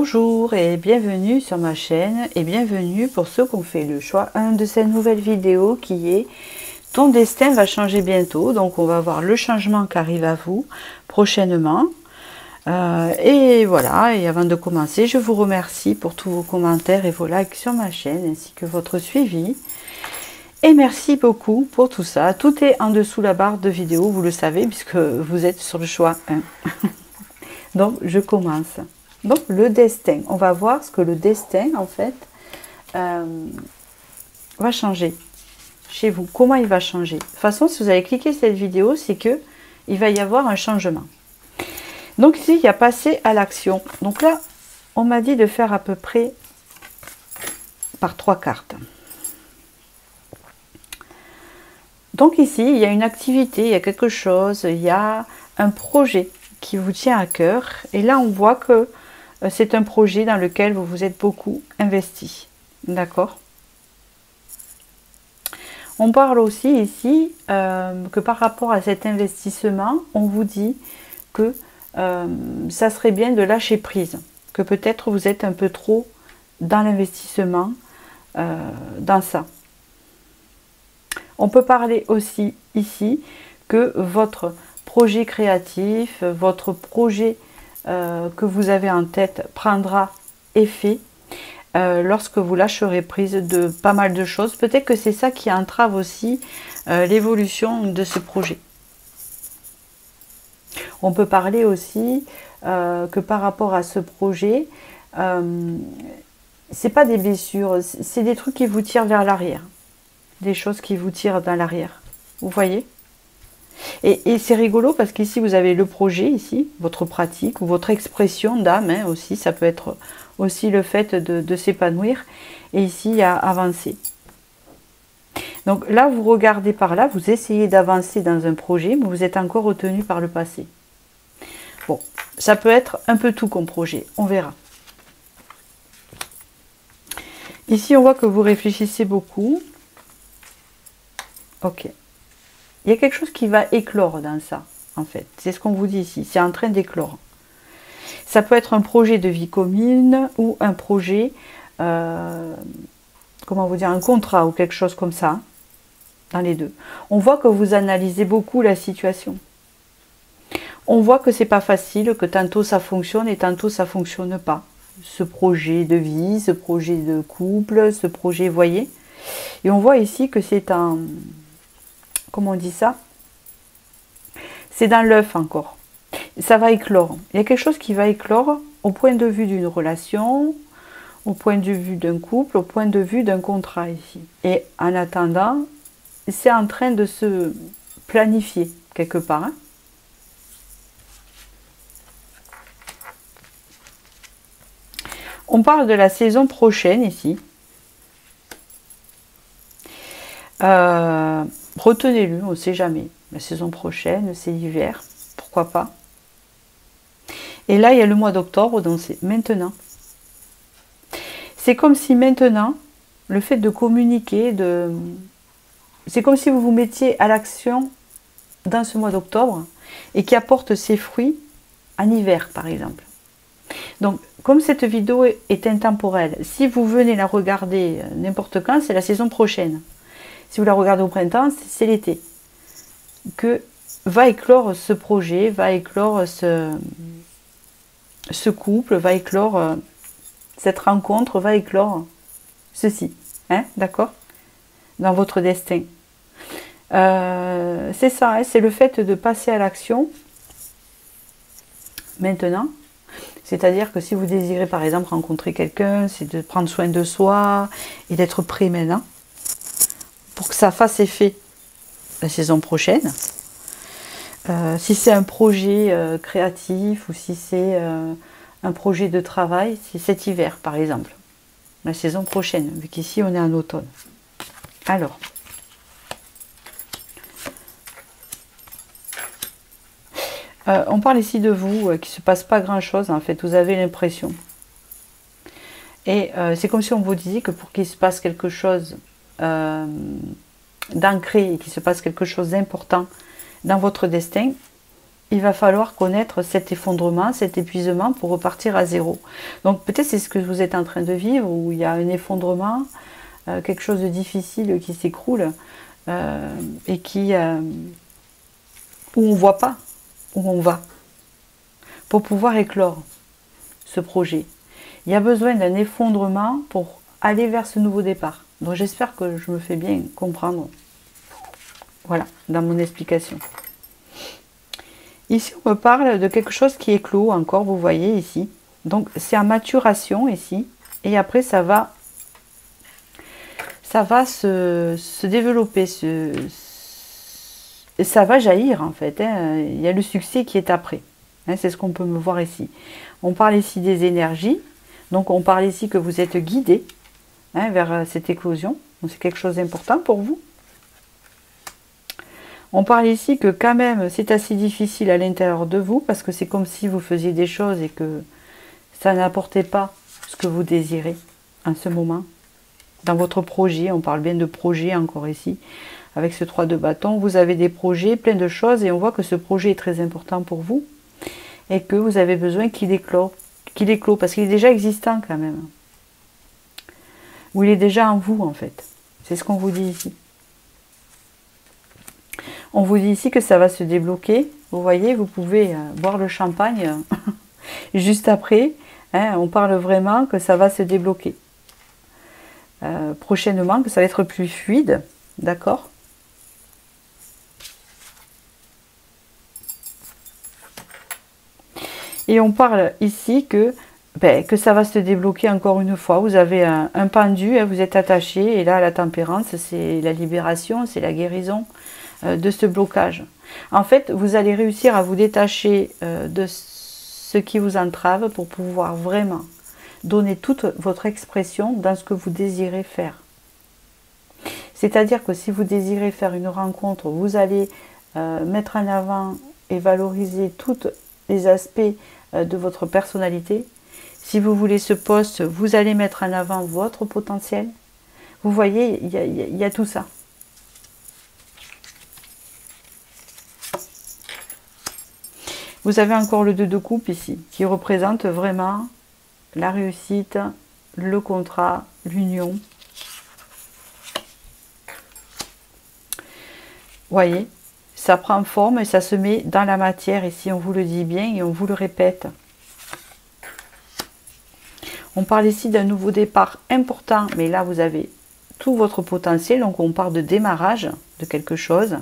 Bonjour et bienvenue sur ma chaîne et bienvenue pour ceux qui ont fait le choix de cette nouvelle vidéo qui est ton destin va changer bientôt. Donc on va voir le changement qui arrive à vous prochainement. Et voilà, et avant de commencer, je vous remercie pour tous vos commentaires et vos likes sur ma chaîne ainsi que votre suivi. Et merci beaucoup pour tout ça. Tout est en dessous la barre de vidéo, vous le savez, puisque vous êtes sur le choix 1. Donc je commence. Donc le destin, on va voir ce que le destin en fait va changer chez vous. Comment il va changer? De toute façon, si vous avez cliqué cette vidéo, c'est que il va y avoir un changement. Donc ici, il y a passer à l'action. Donc là, on m'a dit de faire à peu près par 3 cartes. Donc ici, il y a une activité, il y a quelque chose, il y a un projet qui vous tient à cœur. Et là, on voit que c'est un projet dans lequel vous vous êtes beaucoup investi. D'accord? On parle aussi ici que par rapport à cet investissement, on vous dit que ça serait bien de lâcher prise. Que peut-être vous êtes un peu trop dans l'investissement, dans ça. On peut parler aussi ici que votre projet créatif, votre projet que vous avez en tête prendra effet lorsque vous lâcherez prise de pas mal de choses. Peut-être que c'est ça qui entrave aussi l'évolution de ce projet. On peut parler aussi que par rapport à ce projet, c'est pas des blessures, c'est des trucs qui vous tirent vers l'arrière. Des choses qui vous tirent dans l'arrière. Vous voyez? Et c'est rigolo parce qu'ici vous avez le projet, ici, votre pratique ou votre expression d'âme hein, aussi. Ça peut être aussi le fait de s'épanouir. Et ici, il y a avancer. Donc là, vous regardez par là, vous essayez d'avancer dans un projet, mais vous êtes encore retenu par le passé. Bon, ça peut être un peu tout comme projet, on verra. Ici, on voit que vous réfléchissez beaucoup. Ok. Il y a quelque chose qui va éclore dans ça, en fait. C'est ce qu'on vous dit ici. C'est en train d'éclore. Ça peut être un projet de vie commune ou un projet, comment vous dire, un contrat ou quelque chose comme ça, dans les deux. On voit que vous analysez beaucoup la situation. On voit que c'est pas facile, que tantôt ça fonctionne et tantôt ça fonctionne pas. Ce projet de vie, ce projet de couple, ce projet, voyez. Et on voit ici que c'est un... Comment on dit ça? C'est dans l'œuf encore. Ça va éclore. Il y a quelque chose qui va éclore au point de vue d'une relation, au point de vue d'un couple, au point de vue d'un contrat ici. Et en attendant, c'est en train de se planifier quelque part. Hein. On parle de la saison prochaine ici. Retenez-le, on ne sait jamais. La saison prochaine, c'est l'hiver, pourquoi pas. Et là, il y a le mois d'octobre, donc c'est maintenant. C'est comme si maintenant, le fait de communiquer, c'est comme si vous vous mettiez à l'action dans ce mois d'octobre et qui apporte ses fruits en hiver, par exemple. Donc, comme cette vidéo est intemporelle, si vous venez la regarder n'importe quand, c'est la saison prochaine. Si vous la regardez au printemps, c'est l'été. Que va éclore ce projet, va éclore ce couple, va éclore cette rencontre, va éclore ceci. Hein, d'accord? Dans votre destin. C'est ça, hein, c'est le fait de passer à l'action maintenant. C'est-à-dire que si vous désirez par exemple rencontrer quelqu'un, c'est de prendre soin de soi et d'être prêt maintenant. Pour que ça fasse effet la saison prochaine. Si c'est un projet créatif ou si c'est un projet de travail, c'est cet hiver par exemple. La saison prochaine, vu qu'ici on est en automne. Alors. On parle ici de vous, qu'il ne se passe pas grand chose en fait, vous avez l'impression. Et c'est comme si on vous disait que pour qu'il se passe quelque chose d'ancré et qu'il se passe quelque chose d'important dans votre destin, il va falloir connaître cet effondrement, cet épuisement pour repartir à zéro. Donc peut-être c'est ce que vous êtes en train de vivre, où il y a un effondrement, quelque chose de difficile qui s'écroule, et où on ne voit pas où on va, pour pouvoir éclore ce projet. Il y a besoin d'un effondrement pour aller vers ce nouveau départ. Donc j'espère que je me fais bien comprendre. Voilà, dans mon explication. Ici, on me parle de quelque chose qui éclot encore, vous voyez ici. Donc c'est en maturation ici. Et après, ça va se développer. Ça va jaillir en fait. Hein. Il y a le succès qui est après. Hein, c'est ce qu'on peut me voir ici. On parle ici des énergies. Donc on parle ici que vous êtes guidé vers cette éclosion. C'est quelque chose d'important pour vous. On parle ici que quand même c'est assez difficile à l'intérieur de vous parce que c'est comme si vous faisiez des choses et que ça n'apportait pas ce que vous désirez en ce moment. Dans votre projet, on parle bien de projet encore ici. Avec ce 3 de bâton, vous avez des projets, plein de choses et on voit que ce projet est très important pour vous et que vous avez besoin qu'il éclose parce qu'il est déjà existant quand même. Ou il est déjà en vous en fait. C'est ce qu'on vous dit ici. On vous dit ici que ça va se débloquer. Vous voyez, vous pouvez boire le champagne juste après. Hein, on parle vraiment que ça va se débloquer. Prochainement, que ça va être plus fluide. D'accord ? Et on parle ici que ça va se débloquer encore une fois. Vous avez un pendu, vous êtes attaché. Et là, la tempérance, c'est la libération, c'est la guérison de ce blocage. En fait, vous allez réussir à vous détacher de ce qui vous entrave pour pouvoir vraiment donner toute votre expression dans ce que vous désirez faire. C'est-à-dire que si vous désirez faire une rencontre, vous allez mettre en avant et valoriser tous les aspects de votre personnalité. Si vous voulez ce poste, vous allez mettre en avant votre potentiel. Vous voyez, il y a tout ça. Vous avez encore le 2 de coupe ici, qui représente vraiment la réussite, le contrat, l'union. Vous voyez, ça prend forme et ça se met dans la matière ici, on vous le dit bien et on vous le répète. On parle ici d'un nouveau départ important, mais là vous avez tout votre potentiel, donc on parle de démarrage de quelque chose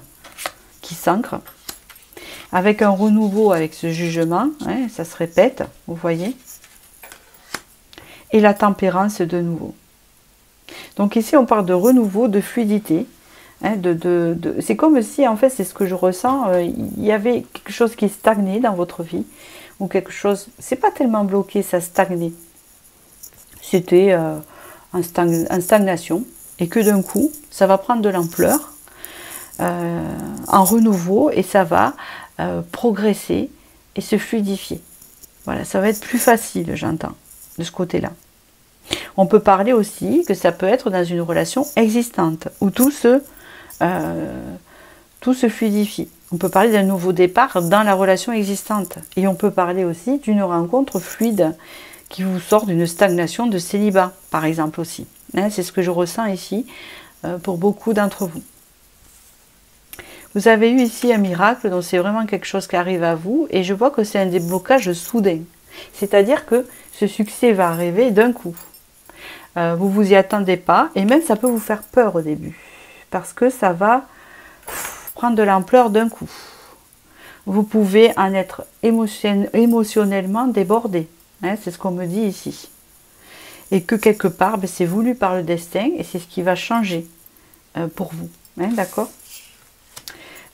qui s'ancre. Avec un renouveau, avec ce jugement, hein, ça se répète, vous voyez. Et la tempérance de nouveau. Donc ici, on parle de renouveau, de fluidité. Hein, c'est comme si, en fait, c'est ce que je ressens, il y avait quelque chose qui stagnait dans votre vie. Ou quelque chose, c'est pas tellement bloqué, ça stagnait. C'était en stagnation. Et que d'un coup, ça va prendre de l'ampleur, en renouveau, et ça va progresser et se fluidifier. Voilà, ça va être plus facile, j'entends, de ce côté-là. On peut parler aussi que ça peut être dans une relation existante, où tout se fluidifie. On peut parler d'un nouveau départ dans la relation existante. Et on peut parler aussi d'une rencontre fluide qui vous sort d'une stagnation de célibat, par exemple aussi. Hein, c'est ce que je ressens ici pour beaucoup d'entre vous. Vous avez eu ici un miracle, donc c'est vraiment quelque chose qui arrive à vous, et je vois que c'est un déblocage soudain. C'est-à-dire que ce succès va arriver d'un coup. Vous vous y attendez pas, et même ça peut vous faire peur au début, parce que ça va prendre de l'ampleur d'un coup. Vous pouvez en être émotionnellement débordé, hein, c'est ce qu'on me dit ici. Et que quelque part, c'est voulu par le destin, et c'est ce qui va changer pour vous, hein, d'accord ?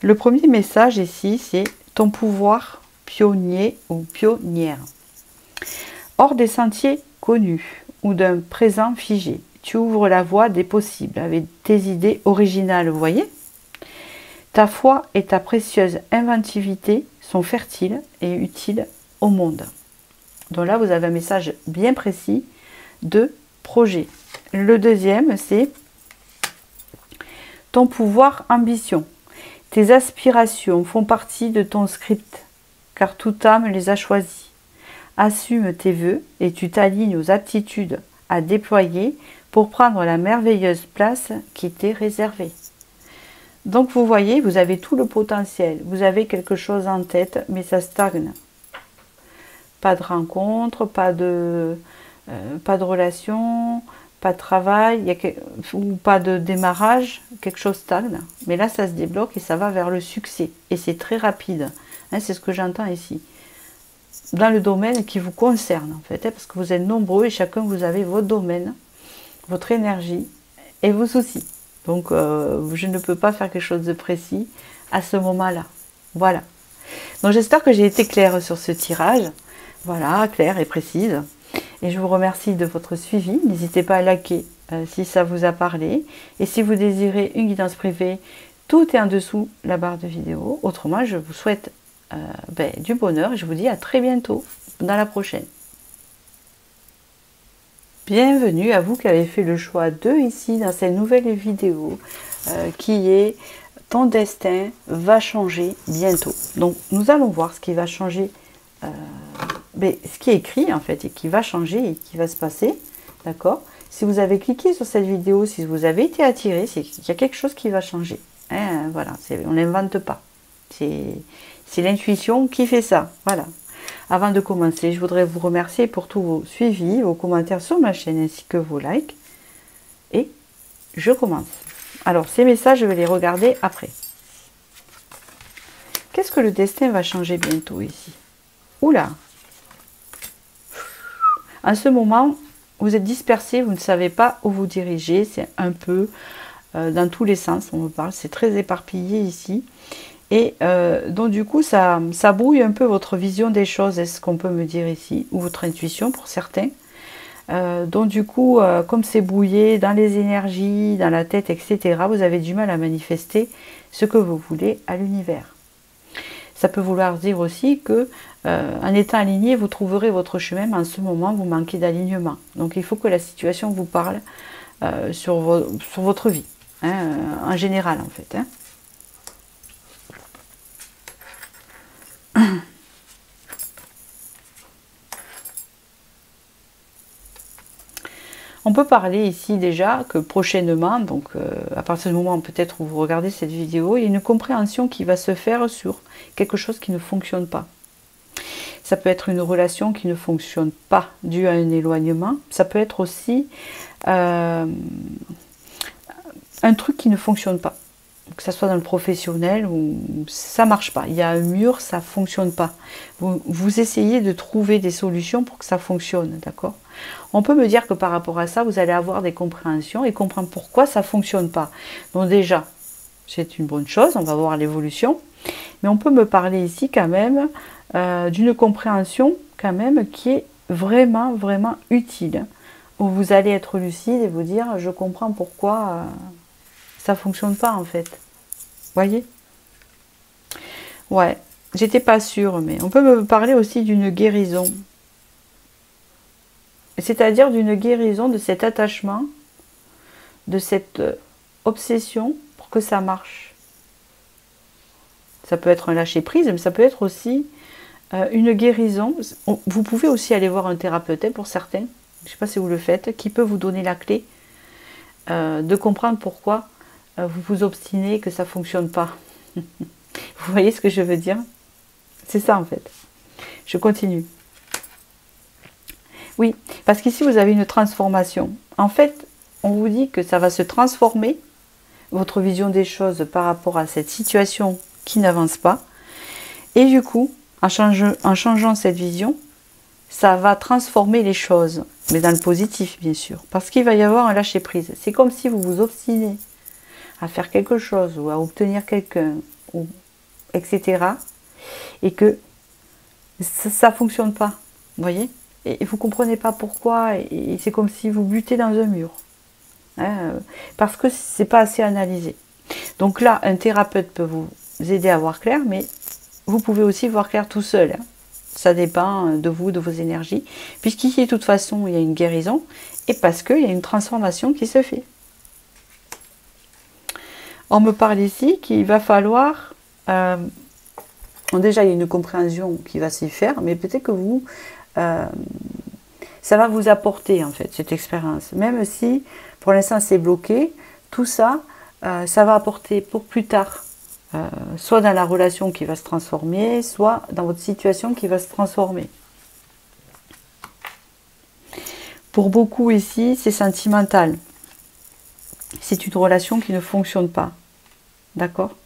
Le premier message ici, c'est ton pouvoir pionnier ou pionnière. Hors des sentiers connus ou d'un présent figé, tu ouvres la voie des possibles avec tes idées originales, vous voyez ? Ta foi et ta précieuse inventivité sont fertiles et utiles au monde. Donc là, vous avez un message bien précis de projet. Le deuxième, c'est ton pouvoir ambition. Tes aspirations font partie de ton script car toute âme les a choisis. Assume tes vœux et tu t'alignes aux aptitudes à déployer pour prendre la merveilleuse place qui t'est réservée. Donc vous voyez, vous avez tout le potentiel, vous avez quelque chose en tête, mais ça stagne. Pas de rencontre, pas de relation, pas de travail, ou pas de démarrage, quelque chose stagne. Mais là, ça se débloque et ça va vers le succès. Et c'est très rapide. Hein, c'est ce que j'entends ici. Dans le domaine qui vous concerne, en fait. Hein, parce que vous êtes nombreux et chacun, vous avez votre domaine, votre énergie et vos soucis. Donc, je ne peux pas faire quelque chose de précis à ce moment-là. Voilà. Donc, j'espère que j'ai été claire sur ce tirage. Voilà, claire et précise. Et je vous remercie de votre suivi. N'hésitez pas à liker si ça vous a parlé. Et si vous désirez une guidance privée, tout est en dessous la barre de vidéo. Autrement, je vous souhaite du bonheur et je vous dis à très bientôt dans la prochaine. Bienvenue à vous qui avez fait le choix 2 ici dans cette nouvelle vidéo qui est « Ton destin va changer bientôt ». Donc nous allons voir ce qui va changer, ce qui est écrit en fait et qui va changer et qui va se passer. D'accord? Si vous avez cliqué sur cette vidéo, si vous avez été attiré, c'est qu'il y a quelque chose qui va changer. Hein, voilà, on n'invente pas. C'est l'intuition qui fait ça. Voilà. Avant de commencer, je voudrais vous remercier pour tous vos suivis, vos commentaires sur ma chaîne ainsi que vos likes. Et je commence. Alors, ces messages, je vais les regarder après. Qu'est-ce que le destin va changer bientôt ici? Oula! En ce moment, vous êtes dispersé, vous ne savez pas où vous dirigez. C'est un peu dans tous les sens, on me parle. C'est très éparpillé ici. Et donc du coup, ça brouille un peu votre vision des choses, est-ce qu'on peut me dire ici, ou votre intuition pour certains. Donc du coup, comme c'est brouillé dans les énergies, dans la tête, etc., vous avez du mal à manifester ce que vous voulez à l'univers. Ça peut vouloir dire aussi que en étant aligné, vous trouverez votre chemin, mais en ce moment, vous manquez d'alignement. Donc il faut que la situation vous parle sur votre vie, hein, en général en fait. Hein. On peut parler ici déjà que prochainement, donc à partir du moment peut-être où vous regardez cette vidéo, il y a une compréhension qui va se faire sur quelque chose qui ne fonctionne pas. Ça peut être une relation qui ne fonctionne pas due à un éloignement. Ça peut être aussi un truc qui ne fonctionne pas. Que ce soit dans le professionnel ou ça marche pas. Il y a un mur, ça fonctionne pas. Vous essayez de trouver des solutions pour que ça fonctionne, d'accord? On peut me dire que par rapport à ça, vous allez avoir des compréhensions et comprendre pourquoi ça fonctionne pas. Donc déjà, c'est une bonne chose, on va voir l'évolution. Mais on peut me parler ici quand même d'une compréhension quand même qui est vraiment, vraiment utile. Où vous allez être lucide et vous dire, je comprends pourquoi... ça fonctionne pas en fait. Voyez? Ouais, j'étais pas sûre, mais on peut me parler aussi d'une guérison. C'est-à-dire d'une guérison de cet attachement, de cette obsession pour que ça marche. Ça peut être un lâcher-prise, mais ça peut être aussi une guérison. Vous pouvez aussi aller voir un thérapeute pour certains, je ne sais pas si vous le faites, qui peut vous donner la clé de comprendre pourquoi vous vous obstinez que ça ne fonctionne pas. Vous voyez ce que je veux dire? C'est ça en fait. Je continue. Oui, parce qu'ici vous avez une transformation. En fait, on vous dit que ça va se transformer, votre vision des choses par rapport à cette situation qui n'avance pas. Et du coup, en changeant cette vision, ça va transformer les choses. Mais dans le positif, bien sûr. Parce qu'il va y avoir un lâcher-prise. C'est comme si vous vous obstinez à faire quelque chose ou à obtenir quelqu'un, etc. Et que ça ne fonctionne pas. Vous voyez? Et vous ne comprenez pas pourquoi. Et c'est comme si vous butez dans un mur. Hein, parce que ce n'est pas assez analysé. Donc là, un thérapeute peut vous aider à voir clair, mais vous pouvez aussi voir clair tout seul. Hein. Ça dépend de vous, de vos énergies. Puisqu'ici, de toute façon, il y a une guérison. Et parce qu'il y a une transformation qui se fait. On me parle ici qu'il va falloir Donc déjà, il y a une compréhension qui va s'y faire, mais peut-être que vous, ça va vous apporter en fait cette expérience. Même si pour l'instant c'est bloqué, tout ça, ça va apporter pour plus tard, soit dans la relation qui va se transformer, soit dans votre situation qui va se transformer. Pour beaucoup ici, c'est sentimental. C'est une relation qui ne fonctionne pas. D'accord ?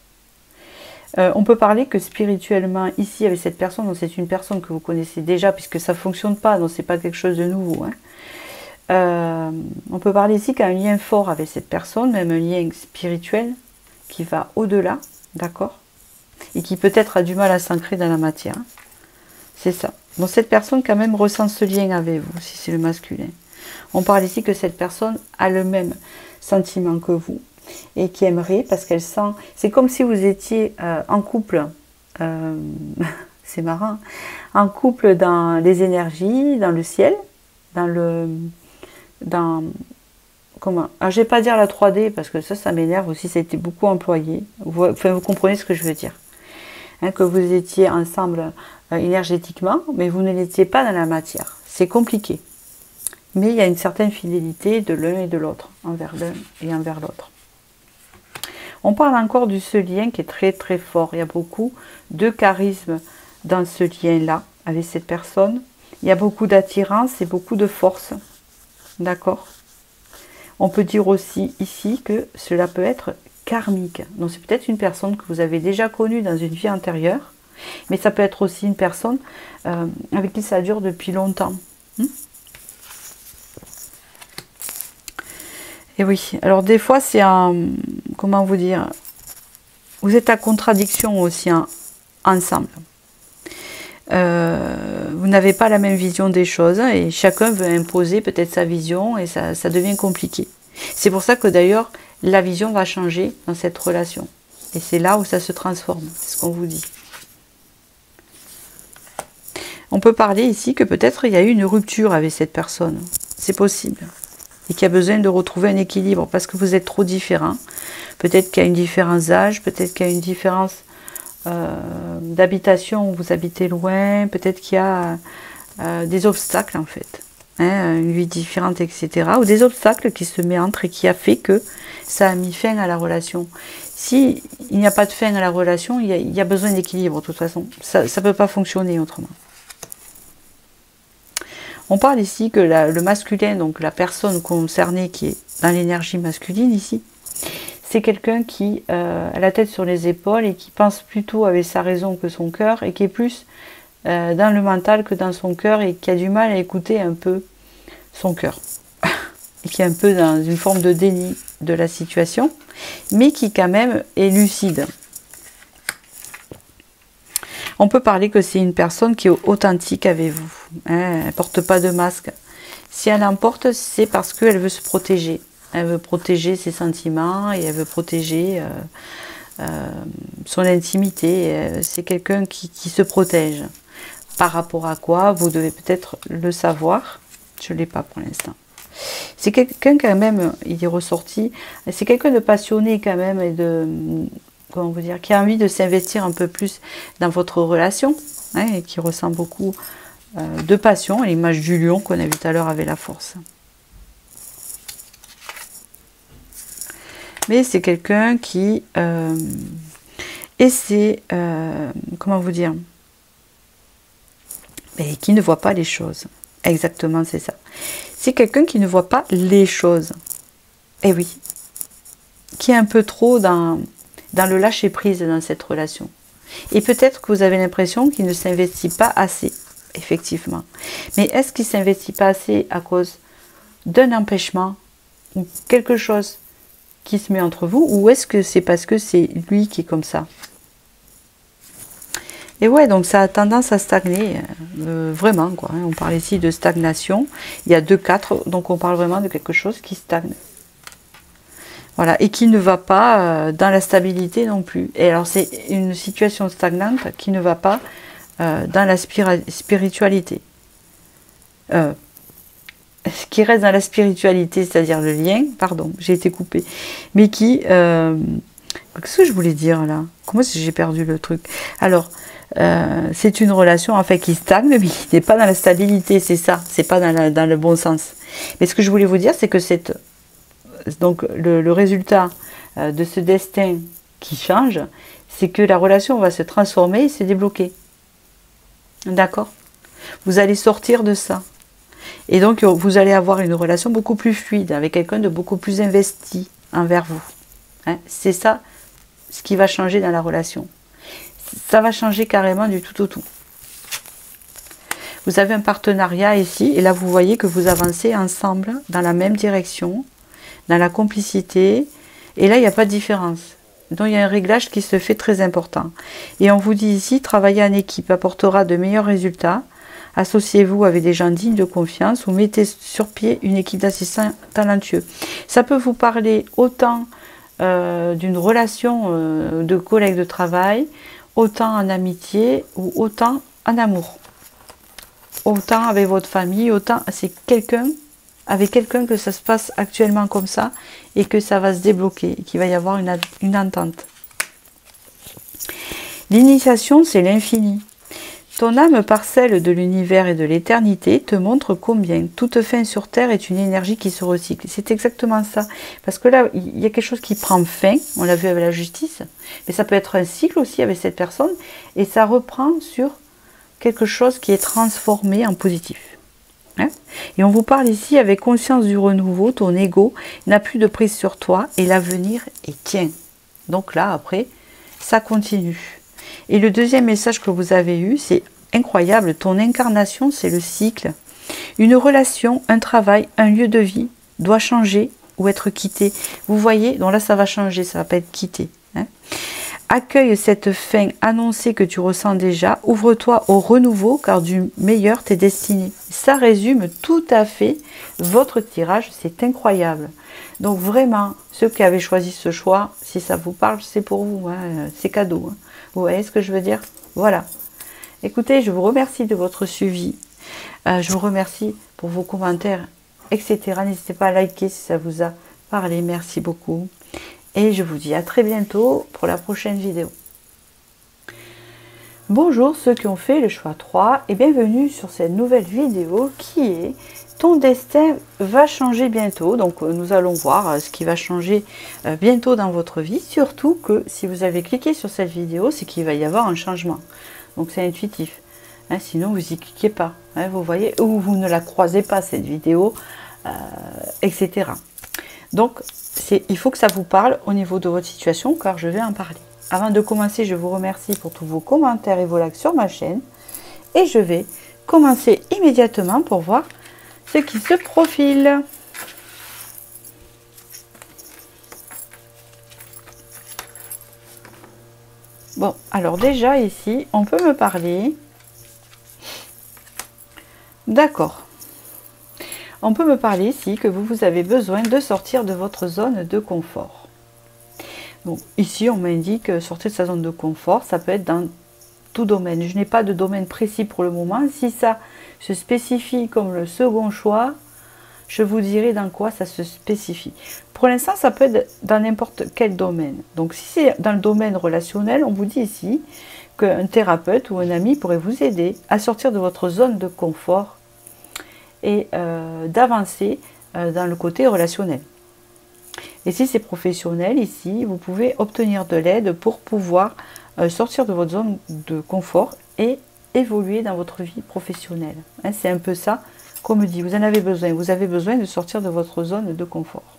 On peut parler que spirituellement, ici, avec cette personne, donc c'est une personne que vous connaissez déjà, puisque ça ne fonctionne pas, donc ce n'est pas quelque chose de nouveau. Hein. On peut parler ici qu'il y a un lien fort avec cette personne, même un lien spirituel, qui va au-delà, d'accord ? Et qui peut-être a du mal à s'ancrer dans la matière. C'est ça. Donc cette personne quand même ressent ce lien avec vous, si c'est le masculin. On parle ici que cette personne a le même sentiment que vous et qui aimerait parce qu'elle sent... C'est comme si vous étiez en couple, c'est marrant, en couple dans les énergies, dans le ciel, comment? Alors, je ne vais pas dire la 3D parce que ça m'énerve aussi, ça a été beaucoup employé. Vous comprenez ce que je veux dire. Hein, que vous étiez ensemble énergétiquement, mais vous ne l'étiez pas dans la matière. C'est compliqué. Mais il y a une certaine fidélité de l'un et de l'autre, envers l'un et envers l'autre. On parle encore de ce lien qui est très très fort. Il y a beaucoup de charisme dans ce lien-là, avec cette personne. Il y a beaucoup d'attirance et beaucoup de force. D'accord ? On peut dire aussi ici que cela peut être karmique. Donc c'est peut-être une personne que vous avez déjà connue dans une vie antérieure, mais ça peut être aussi une personne avec qui ça dure depuis longtemps. Et oui, alors des fois c'est un... Comment vous dire? Vous êtes à contradiction aussi ensemble. Vous n'avez pas la même vision des choses et chacun veut imposer peut-être sa vision et ça devient compliqué. C'est pour ça que d'ailleurs la vision va changer dans cette relation. Et c'est là où ça se transforme, c'est ce qu'on vous dit. On peut parler ici que peut-être il y a eu une rupture avec cette personne. C'est possible. Et qu'il y a besoin de retrouver un équilibre parce que vous êtes trop différents. Peut-être qu'il y a une différence d'âge, peut-être qu'il y a une différence d'habitation où vous habitez loin, peut-être qu'il y a des obstacles en fait. Hein, une vie différente, etc. Ou des obstacles qui se méandrent et qui a fait que ça a mis fin à la relation. Si il n'y a pas de fin à la relation, il y a besoin d'équilibre de toute façon. Ça ne peut pas fonctionner autrement. On parle ici que le masculin, donc la personne concernée qui est dans l'énergie masculine ici, c'est quelqu'un qui a la tête sur les épaules et qui pense plutôt avec sa raison que son cœur et qui est plus dans le mental que dans son cœur et qui a du mal à écouter un peu son cœur. Et qui est un peu dans une forme de déni de la situation, mais qui quand même est lucide. On peut parler que c'est une personne qui est authentique avec vous. Hein, elle ne porte pas de masque. Si elle en porte, c'est parce qu'elle veut se protéger. Elle veut protéger ses sentiments et elle veut protéger son intimité. C'est quelqu'un qui se protège. Par rapport à quoi? Vous devez peut-être le savoir. Je ne l'ai pas pour l'instant. C'est quelqu'un quand même, il est ressorti, c'est quelqu'un de passionné quand même et de... Comment vous dire, qui a envie de s'investir un peu plus dans votre relation, hein, et qui ressent beaucoup de passion, à l'image du lion qu'on a vu tout à l'heure avec la force. Mais c'est quelqu'un qui essaie, comment vous dire, mais qui ne voit pas les choses. Exactement, c'est ça. C'est quelqu'un qui ne voit pas les choses. Eh oui, qui est un peu trop dans le lâcher-prise dans cette relation. Et peut-être que vous avez l'impression qu'il ne s'investit pas assez, effectivement. Mais est-ce qu'il ne s'investit pas assez à cause d'un empêchement ou quelque chose qui se met entre vous, ou est-ce que c'est parce que c'est lui qui est comme ça? Et ouais, donc ça a tendance à stagner, vraiment, quoi. On parle ici de stagnation. Il y a 2-4, donc on parle vraiment de quelque chose qui stagne. Voilà, et qui ne va pas dans la stabilité non plus. Et alors c'est une situation stagnante qui ne va pas dans la spiritualité. Qui reste dans la spiritualité, c'est-à-dire le lien, pardon, j'ai été coupée, mais qui... qu'est-ce que je voulais dire là? Comment j'ai perdu le truc? Alors, c'est une relation en fait qui stagne, mais qui n'est pas dans la stabilité, c'est ça, c'est pas dans le bon sens. Mais ce que je voulais vous dire, c'est que donc le résultat de ce destin qui change, c'est que la relation va se transformer et se débloquer. D'accord? Vous allez sortir de ça. Et donc, vous allez avoir une relation beaucoup plus fluide, avec quelqu'un de beaucoup plus investi envers vous. Hein? C'est ça, ce qui va changer dans la relation. Ça va changer carrément du tout au tout. Vous avez un partenariat ici, et là, vous voyez que vous avancez ensemble, dans la même direction, dans la complicité, et là, il n'y a pas de différence. Donc, il y a un réglage qui se fait très important. Et on vous dit ici, travailler en équipe apportera de meilleurs résultats. Associez-vous avec des gens dignes de confiance ou mettez sur pied une équipe d'assistants talentueux. Ça peut vous parler autant d'une relation de collègues de travail, autant en amitié ou autant en amour. Autant avec votre famille, autant c'est avec quelqu'un que ça se passe actuellement comme ça et que ça va se débloquer, qu'il va y avoir une entente. L'initiation, c'est l'infini. Ton âme parcelle de l'univers et de l'éternité te montre combien toute fin sur terre est une énergie qui se recycle. C'est exactement ça. Parce que là, il y a quelque chose qui prend fin, on l'a vu avec la justice, mais ça peut être un cycle aussi avec cette personne, et ça reprend sur quelque chose qui est transformé en positif. Hein? Et on vous parle ici avec conscience du renouveau, ton ego n'a plus de prise sur toi et l'avenir est tien. Donc là, après, ça continue. Et le deuxième message que vous avez eu, c'est incroyable, ton incarnation, c'est le cycle. Une relation, un travail, un lieu de vie doit changer ou être quitté. Vous voyez, donc là ça va changer, ça ne va pas être quitté. Hein. Accueille cette fin annoncée que tu ressens déjà, ouvre-toi au renouveau car du meilleur t'es destiné. Ça résume tout à fait votre tirage, c'est incroyable. Donc vraiment, ceux qui avaient choisi ce choix, si ça vous parle, c'est pour vous, hein, c'est cadeau. Hein. Vous voyez ce que je veux dire? Voilà. Écoutez, je vous remercie de votre suivi. Je vous remercie pour vos commentaires, etc. N'hésitez pas à liker si ça vous a parlé. Merci beaucoup. Et je vous dis à très bientôt pour la prochaine vidéo. Bonjour ceux qui ont fait le choix 3 et bienvenue sur cette nouvelle vidéo qui est ton destin va changer bientôt. Donc nous allons voir ce qui va changer bientôt dans votre vie. Surtout que si vous avez cliqué sur cette vidéo, c'est qu'il va y avoir un changement. Donc c'est intuitif. Hein, sinon vous n'y cliquez pas. Hein, vous voyez, ou vous ne la croisez pas cette vidéo, etc. Donc il faut que ça vous parle au niveau de votre situation car je vais en parler. Avant de commencer, je vous remercie pour tous vos commentaires et vos likes sur ma chaîne. Et je vais commencer immédiatement pour voir ce qui se profile. Bon, alors déjà ici, on peut me parler. D'accord. On peut me parler ici que vous avez besoin de sortir de votre zone de confort. Donc ici, on m'indique sortir de sa zone de confort, ça peut être dans tout domaine. Je n'ai pas de domaine précis pour le moment. Si ça se spécifie comme le second choix, je vous dirai dans quoi ça se spécifie. Pour l'instant, ça peut être dans n'importe quel domaine. Donc si c'est dans le domaine relationnel, on vous dit ici qu'un thérapeute ou un ami pourrait vous aider à sortir de votre zone de confort et d'avancer dans le côté relationnel. Et si c'est professionnel, ici, vous pouvez obtenir de l'aide pour pouvoir sortir de votre zone de confort et évoluer dans votre vie professionnelle. Hein, c'est un peu ça qu'on me dit. Vous en avez besoin. Vous avez besoin de sortir de votre zone de confort.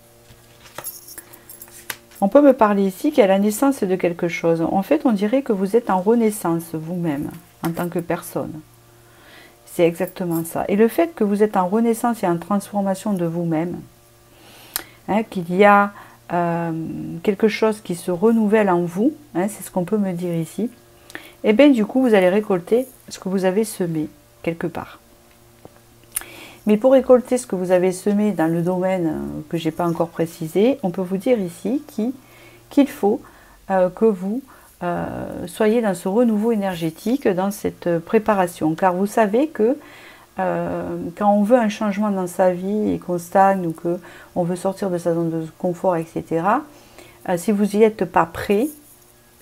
On peut me parler ici qu'il y a la naissance de quelque chose. En fait, on dirait que vous êtes en renaissance vous-même, en tant que personne. C'est exactement ça. Et le fait que vous êtes en renaissance et en transformation de vous-même, hein, qu'il y a quelque chose qui se renouvelle en vous, hein, c'est ce qu'on peut me dire ici, et bien du coup vous allez récolter ce que vous avez semé quelque part. Mais pour récolter ce que vous avez semé dans le domaine que je n'ai pas encore précisé, on peut vous dire ici qu'il faut que vous soyez dans ce renouveau énergétique, dans cette préparation, car vous savez que quand on veut un changement dans sa vie et qu'on stagne ou qu'on veut sortir de sa zone de confort, etc., si vous n'y êtes pas prêt,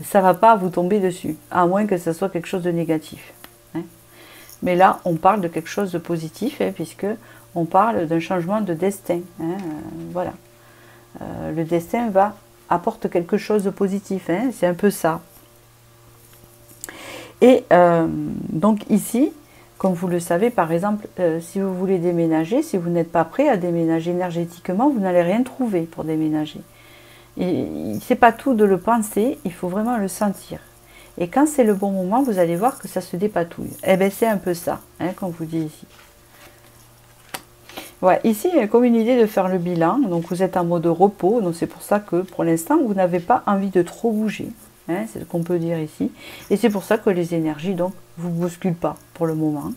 ça ne va pas vous tomber dessus, à moins que ce soit quelque chose de négatif. Hein. Mais là, on parle de quelque chose de positif, hein, puisque on parle d'un changement de destin. Hein, voilà. Le destin apporte quelque chose de positif, hein, c'est un peu ça. Et donc ici, comme vous le savez, par exemple, si vous voulez déménager, si vous n'êtes pas prêt à déménager énergétiquement, vous n'allez rien trouver pour déménager. C'est pas tout de le penser, il faut vraiment le sentir. Et quand c'est le bon moment, vous allez voir que ça se dépatouille. Eh bien, c'est un peu ça, hein, comme vous dit ici. Ouais, ici, il y a comme une idée de faire le bilan. Donc, vous êtes en mode repos. Donc, c'est pour ça que, pour l'instant, vous n'avez pas envie de trop bouger. Hein, c'est ce qu'on peut dire ici. Et c'est pour ça que les énergies, donc, vous bousculent pas pour le moment.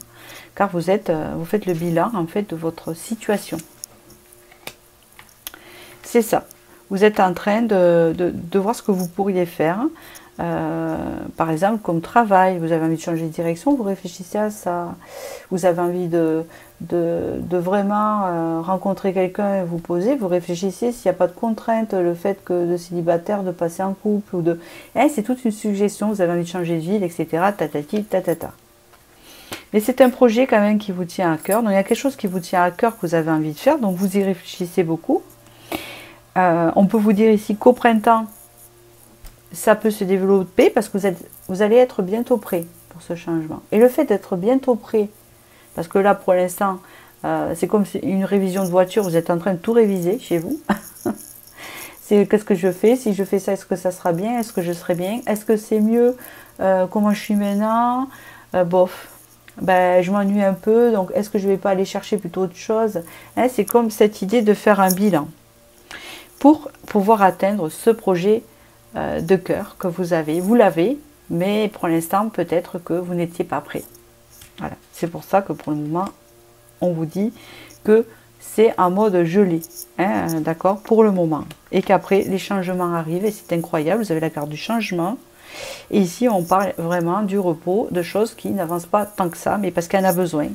Car vous faites le bilan, en fait, de votre situation. C'est ça. Vous êtes en train de voir ce que vous pourriez faire. Par exemple, comme travail, vous avez envie de changer de direction, vous réfléchissez à ça. Vous avez envie de vraiment rencontrer quelqu'un et vous poser, vous réfléchissez s'il n'y a pas de contrainte, le fait que de célibataire, de passer en couple, ou de... c'est toute une suggestion, vous avez envie de changer de ville, etc. Tatati, tatata. Mais c'est un projet quand même qui vous tient à cœur. Donc il y a quelque chose qui vous tient à cœur que vous avez envie de faire, donc vous y réfléchissez beaucoup. On peut vous dire ici qu'au printemps, ça peut se développer parce que vous allez être bientôt prêt pour ce changement. Et le fait d'être bientôt prêt, parce que là pour l'instant, c'est comme une révision de voiture, vous êtes en train de tout réviser chez vous. C'est qu'est-ce que je fais? Si je fais ça, est-ce que ça sera bien? Est-ce que je serai bien? Est-ce que c'est mieux? Comment je suis maintenant? Bof. Ben, je m'ennuie un peu, donc est-ce que je ne vais pas aller chercher plutôt autre chose? C'est comme cette idée de faire un bilan pour pouvoir atteindre ce projet de cœur que vous avez. Vous l'avez, mais pour l'instant, peut-être que vous n'étiez pas prêt. Voilà. C'est pour ça que pour le moment, on vous dit que c'est en mode gelé, hein, d'accord, pour le moment. Et qu'après, les changements arrivent et c'est incroyable, vous avez la carte du changement. Et ici, on parle vraiment du repos, de choses qui n'avancent pas tant que ça, mais parce qu'elle en a besoin,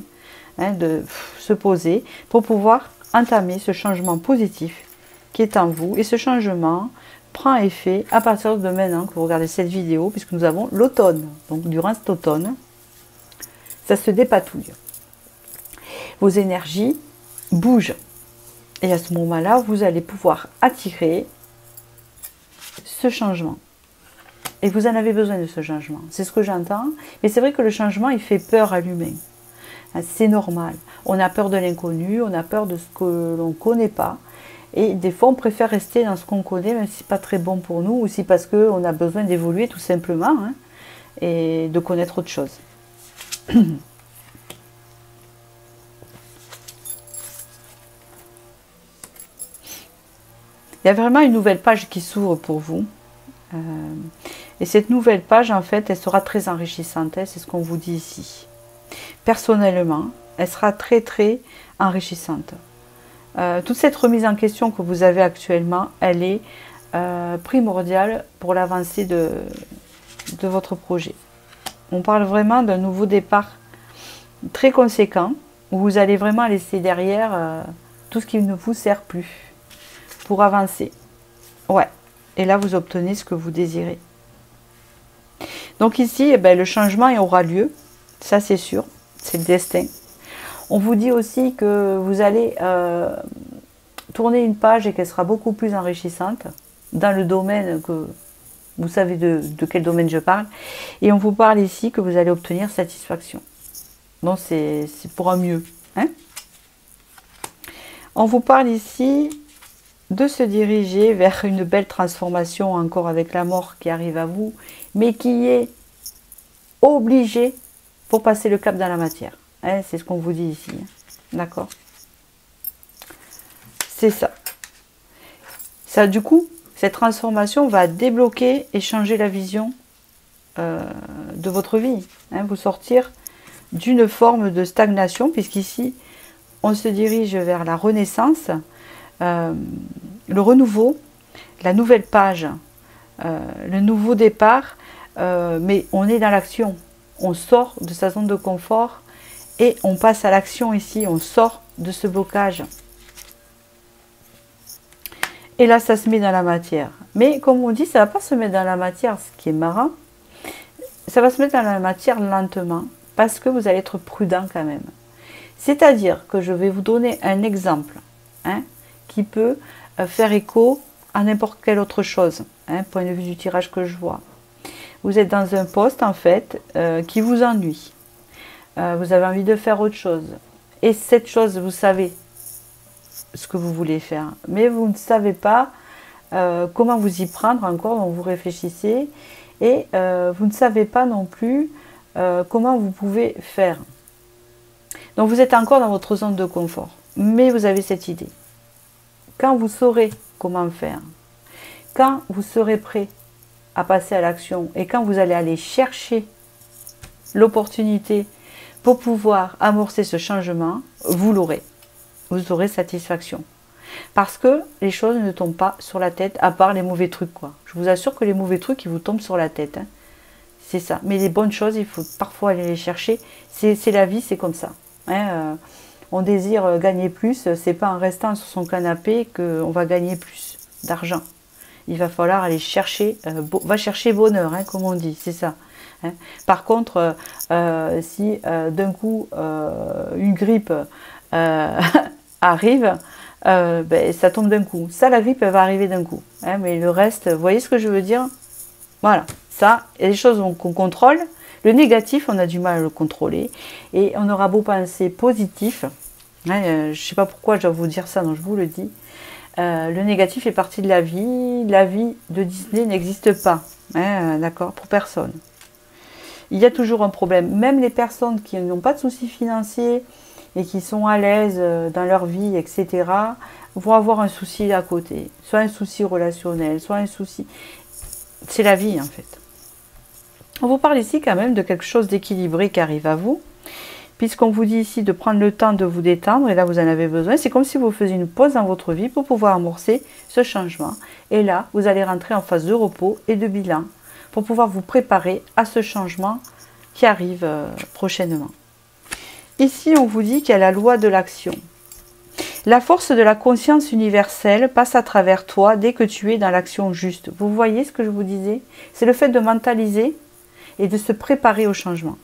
hein, de se poser pour pouvoir entamer ce changement positif qui est en vous. Et ce changement prend effet à partir de maintenant que vous regardez cette vidéo, puisque nous avons l'automne. Donc durant cet automne, ça se dépatouille. Vos énergies bougent. Et à ce moment-là, vous allez pouvoir attirer ce changement. Et vous en avez besoin de ce changement. C'est ce que j'entends. Mais c'est vrai que le changement, il fait peur à l'humain. C'est normal. On a peur de l'inconnu, on a peur de ce que l'on ne connaît pas. Et des fois, on préfère rester dans ce qu'on connaît, même si ce n'est pas très bon pour nous, ou si parce qu'on a besoin d'évoluer tout simplement, hein, et de connaître autre chose. Il y a vraiment une nouvelle page qui s'ouvre pour vous. Et cette nouvelle page, en fait, elle sera très enrichissante, hein, c'est ce qu'on vous dit ici. Personnellement, elle sera très, très enrichissante. Toute cette remise en question que vous avez actuellement, elle est primordiale pour l'avancée de votre projet. On parle vraiment d'un nouveau départ très conséquent, où vous allez vraiment laisser derrière tout ce qui ne vous sert plus pour avancer. Ouais, et là vous obtenez ce que vous désirez. Donc ici, eh ben, le changement aura lieu, ça c'est sûr, c'est le destin. On vous dit aussi que vous allez tourner une page et qu'elle sera beaucoup plus enrichissante dans le domaine que vous savez de quel domaine je parle. Et on vous parle ici que vous allez obtenir satisfaction. Donc c'est pour un mieux. Hein? On vous parle ici de se diriger vers une belle transformation encore avec la mort qui arrive à vous, mais qui est obligée pour passer le cap dans la matière. Hein, c'est ce qu'on vous dit ici. Hein. D'accord? C'est ça. Ça, du coup, cette transformation va débloquer et changer la vision de votre vie. Hein, vous sortir d'une forme de stagnation, puisqu'ici, on se dirige vers la renaissance, le renouveau, la nouvelle page, le nouveau départ, mais on est dans l'action. On sort de sa zone de confort et on passe à l'action ici, on sort de ce blocage. Et là, ça se met dans la matière. Mais comme on dit, ça ne va pas se mettre dans la matière, ce qui est marrant. Ça va se mettre dans la matière lentement, parce que vous allez être prudent quand même. C'est-à-dire que je vais vous donner un exemple qui peut faire écho à n'importe quelle autre chose, point de vue du tirage que je vois. Vous êtes dans un poste en fait qui vous ennuie. Vous avez envie de faire autre chose. Et cette chose, vous savez ce que vous voulez faire. Mais vous ne savez pas comment vous y prendre encore, donc vous réfléchissez. Et vous ne savez pas non plus comment vous pouvez faire. Donc vous êtes encore dans votre zone de confort. Mais vous avez cette idée. Quand vous saurez comment faire, quand vous serez prêt à passer à l'action et quand vous allez aller chercher l'opportunité pour pouvoir amorcer ce changement, vous l'aurez. Vous aurez satisfaction. Parce que les choses ne tombent pas sur la tête, à part les mauvais trucs, quoi. Je vous assure que les mauvais trucs, ils vous tombent sur la tête. C'est ça. Mais les bonnes choses, il faut parfois aller les chercher. C'est la vie, c'est comme ça. On désire gagner plus. C'est pas en restant sur son canapé qu'on va gagner plus d'argent. Il va falloir aller chercher, va chercher bonheur, comme on dit, c'est ça. Par contre, si d'un coup une grippe arrive, ça tombe d'un coup. Ça, la grippe, elle va arriver d'un coup. Mais le reste, vous voyez ce que je veux dire? Voilà, ça, il y a des choses qu'on contrôle. Le négatif, on a du mal à le contrôler. Et on aura beau penser positif. Je ne sais pas pourquoi je dois vous dire ça, donc je vous le dis. Le négatif fait partie de la vie. La vie de Disney n'existe pas. D'accord, pour personne. Il y a toujours un problème. Même les personnes qui n'ont pas de soucis financiers et qui sont à l'aise dans leur vie, etc., vont avoir un souci à côté. Soit un souci relationnel, soit un souci... C'est la vie, en fait. On vous parle ici quand même de quelque chose d'équilibré qui arrive à vous, puisqu'on vous dit ici de prendre le temps de vous détendre, et là vous en avez besoin. C'est comme si vous faisiez une pause dans votre vie pour pouvoir amorcer ce changement. Et là, vous allez rentrer en phase de repos et de bilan pour pouvoir vous préparer à ce changement qui arrive prochainement. Ici, on vous dit qu'il y a la loi de l'action. La force de la conscience universelle passe à travers toi dès que tu es dans l'action juste. Vous voyez ce que je vous disais? C'est le fait de mentaliser et de se préparer au changement.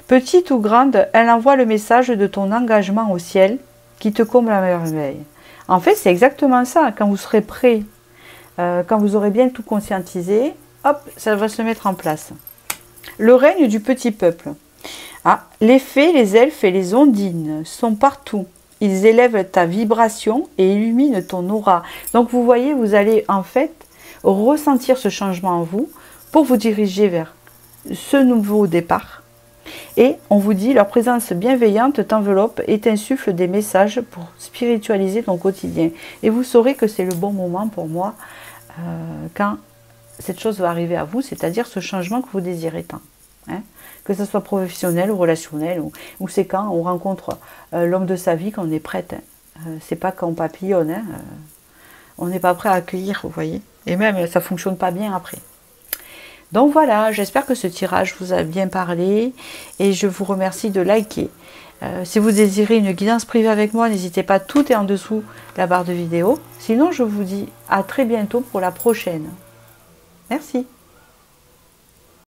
Petite ou grande, elle envoie le message de ton engagement au ciel qui te comble à merveille. En fait, c'est exactement ça. Quand vous serez prêt, quand vous aurez bien tout conscientisé, hop, ça va se mettre en place. Le règne du petit peuple. Les fées, les elfes et les ondines sont partout. Ils élèvent ta vibration et illuminent ton aura. Donc vous voyez, vous allez en fait ressentir ce changement en vous pour vous diriger vers ce nouveau départ. Et on vous dit, leur présence bienveillante t'enveloppe et t'insuffle des messages pour spiritualiser ton quotidien. Et vous saurez que c'est le bon moment pour moi quand cette chose va arriver à vous, c'est-à-dire ce changement que vous désirez tant. Que ce soit professionnel ou relationnel, ou c'est quand on rencontre l'homme de sa vie qu'on est prête. C'est pas quand on papillonne. On n'est pas prêt à accueillir, vous voyez. Et même, ça ne fonctionne pas bien après. Donc voilà, j'espère que ce tirage vous a bien parlé. Et je vous remercie de liker. Si vous désirez une guidance privée avec moi, n'hésitez pas, tout est en dessous de la barre de vidéo. Sinon, je vous dis à très bientôt pour la prochaine. Merci.